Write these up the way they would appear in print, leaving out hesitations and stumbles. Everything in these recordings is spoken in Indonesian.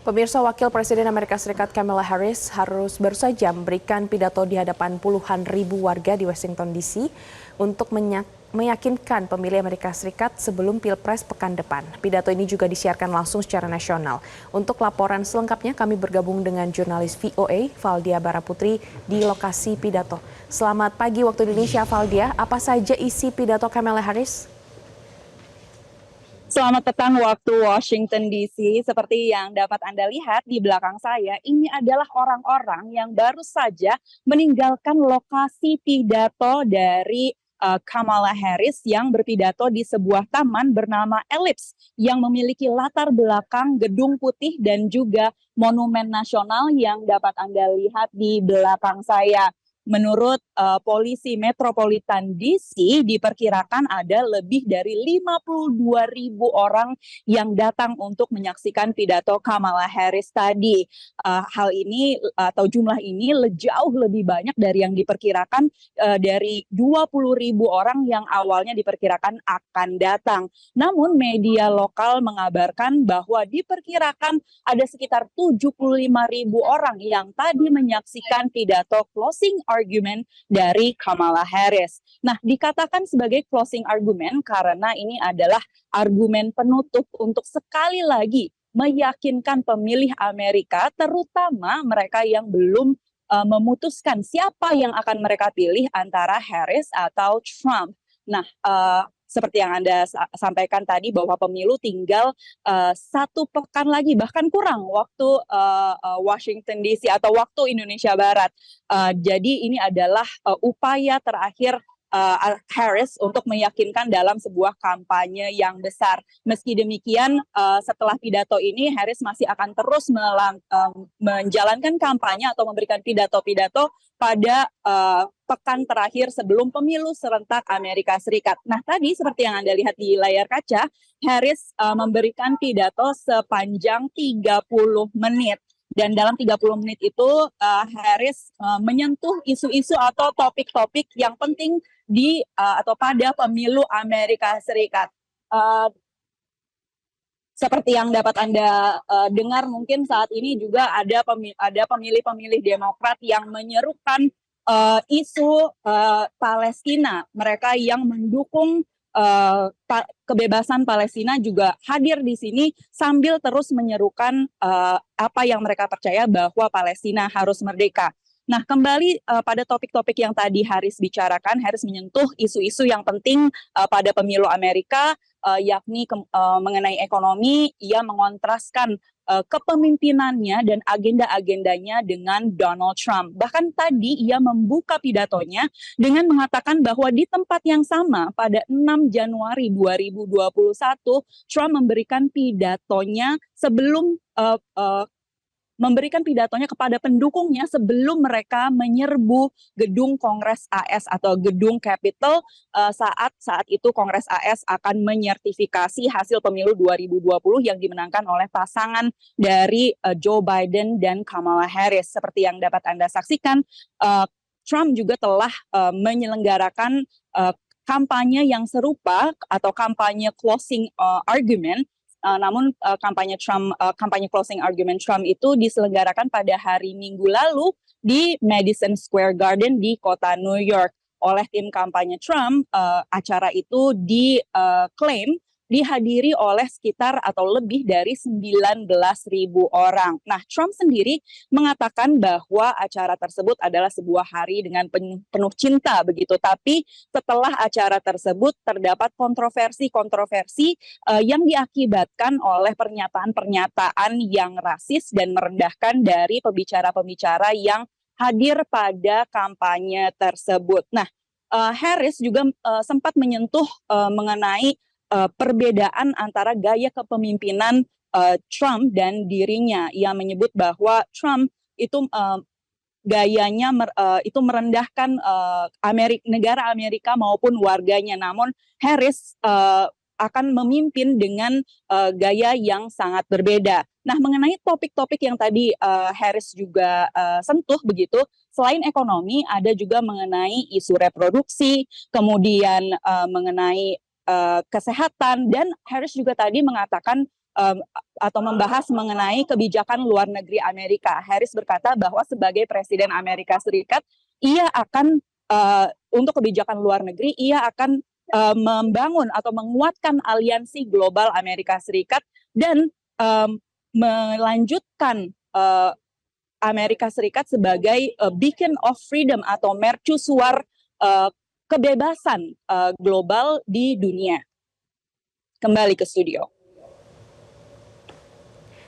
Pemirsa, Wakil Presiden Amerika Serikat Kamala Harris harus baru saja memberikan pidato di hadapan puluhan ribu warga di Washington DC untuk meyakinkan pemilih Amerika Serikat sebelum Pilpres pekan depan. Pidato ini juga disiarkan langsung secara nasional. Untuk laporan selengkapnya kami bergabung dengan jurnalis VOA Valdia Baraputri di lokasi pidato. Selamat pagi waktu Indonesia, Valdia. Apa saja isi pidato Kamala Harris? Selamat petang waktu Washington DC. Seperti yang dapat Anda lihat di belakang saya, ini adalah orang-orang yang baru saja meninggalkan lokasi pidato dari Kamala Harris yang berpidato di sebuah taman bernama Ellipse yang memiliki latar belakang gedung putih dan juga monumen nasional yang dapat Anda lihat di belakang saya. Menurut polisi Metropolitan DC, diperkirakan ada lebih dari 52.000 orang yang datang untuk menyaksikan pidato Kamala Harris tadi. Hal ini atau jumlah ini jauh lebih banyak dari yang diperkirakan dari 20.000 orang yang awalnya diperkirakan akan datang. Namun media lokal mengabarkan bahwa diperkirakan ada sekitar 75.000 orang yang tadi menyaksikan pidato closing argument dari Kamala Harris. Nah, dikatakan sebagai closing argument karena ini adalah argumen penutup untuk sekali lagi meyakinkan pemilih Amerika, terutama mereka yang belum memutuskan siapa yang akan mereka pilih antara Harris atau Trump. Nah, seperti yang Anda sampaikan tadi bahwa pemilu tinggal 1 pekan lagi, bahkan kurang waktu Washington DC atau waktu Indonesia Barat. Jadi ini adalah upaya terakhir Harris untuk meyakinkan dalam sebuah kampanye yang besar. Meski demikian, setelah pidato ini, Harris masih akan terus menjalankan kampanye atau memberikan pidato-pidato pada pekan terakhir sebelum pemilu serentak Amerika Serikat. Nah, tadi seperti yang Anda lihat di layar kaca, Harris memberikan pidato sepanjang 30 menit. Dan dalam 30 menit itu Harris menyentuh isu-isu atau topik-topik yang penting di atau pada pemilu Amerika Serikat. Seperti yang dapat Anda dengar, mungkin saat ini juga ada pemilih-pemilih Demokrat yang menyerukan isu Palestina. Mereka yang mendukung kebebasan Palestina juga hadir di sini sambil terus menyerukan apa yang mereka percaya bahwa Palestina harus merdeka. Nah, kembali pada topik-topik yang tadi Harris bicarakan, Harris menyentuh isu-isu yang penting pada pemilu Amerika, yakni mengenai ekonomi. Ia mengontraskan kepemimpinannya dan agenda-agendanya dengan Donald Trump. Bahkan tadi ia membuka pidatonya dengan mengatakan bahwa di tempat yang sama pada 6 Januari 2021, Trump memberikan pidatonya memberikan pidatonya kepada pendukungnya sebelum mereka menyerbu gedung Kongres AS atau gedung Capitol saat itu Kongres AS akan menyertifikasi hasil pemilu 2020 yang dimenangkan oleh pasangan dari Joe Biden dan Kamala Harris. Seperti yang dapat Anda saksikan, Trump juga telah menyelenggarakan kampanye yang serupa atau kampanye closing argument. Namun kampanye closing argument Trump itu diselenggarakan pada hari Minggu lalu di Madison Square Garden di kota New York. Oleh tim kampanye Trump, acara itu diklaim dihadiri oleh sekitar atau lebih dari 19.000 orang. Nah, Trump sendiri mengatakan bahwa acara tersebut adalah sebuah hari dengan penuh cinta begitu. Tapi setelah acara tersebut terdapat kontroversi yang diakibatkan oleh pernyataan-pernyataan yang rasis dan merendahkan dari pembicara-pembicara yang hadir pada kampanye tersebut. Nah, Harris juga sempat menyentuh mengenai perbedaan antara gaya kepemimpinan Trump dan dirinya. Ia menyebut bahwa Trump itu gayanya itu merendahkan negara Amerika maupun warganya. Namun Harris akan memimpin dengan gaya yang sangat berbeda. Nah, mengenai topik-topik yang tadi Harris juga sentuh begitu, selain ekonomi ada juga mengenai isu reproduksi, kemudian mengenai kesehatan, dan Harris juga tadi mengatakan atau membahas mengenai kebijakan luar negeri Amerika. Harris berkata bahwa sebagai Presiden Amerika Serikat, ia akan untuk kebijakan luar negeri, ia akan membangun atau menguatkan aliansi global Amerika Serikat dan melanjutkan Amerika Serikat sebagai beacon of freedom atau mercusuar kebebasan global di dunia. Kembali ke studio.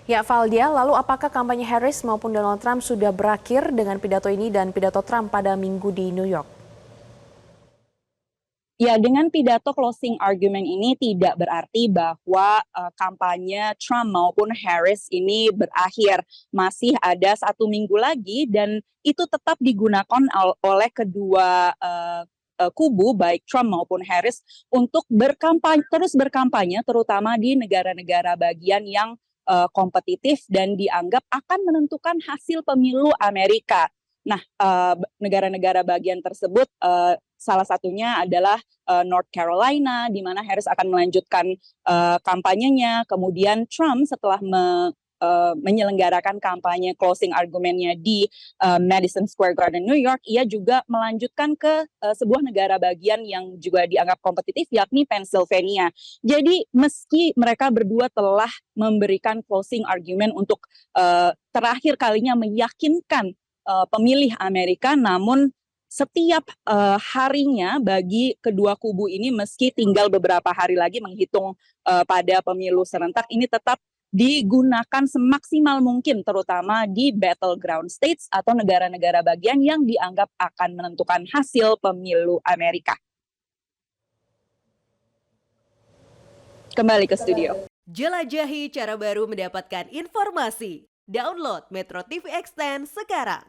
Ya, Valdia, lalu apakah kampanye Harris maupun Donald Trump sudah berakhir dengan pidato ini dan pidato Trump pada Minggu di New York? Ya, dengan pidato closing argument ini tidak berarti bahwa kampanye Trump maupun Harris ini berakhir. Masih ada 1 minggu lagi dan itu tetap digunakan oleh kedua kubu, baik Trump maupun Harris, untuk terus berkampanye, terutama di negara-negara bagian yang kompetitif dan dianggap akan menentukan hasil pemilu Amerika. Nah, negara-negara bagian tersebut salah satunya adalah North Carolina, di mana Harris akan melanjutkan kampanyenya. Kemudian Trump setelah menyelenggarakan kampanye closing argumennya di Madison Square Garden, New York, ia juga melanjutkan ke sebuah negara bagian yang juga dianggap kompetitif, yakni Pennsylvania. Jadi meski mereka berdua telah memberikan closing argument untuk terakhir kalinya meyakinkan pemilih Amerika, namun setiap harinya bagi kedua kubu ini, meski tinggal beberapa hari lagi menghitung pada pemilu serentak, ini tetap digunakan semaksimal mungkin, terutama di battleground states atau negara-negara bagian yang dianggap akan menentukan hasil pemilu Amerika. Kembali ke studio. Jelajahi cara baru mendapatkan informasi. Download Metro TV Extend sekarang.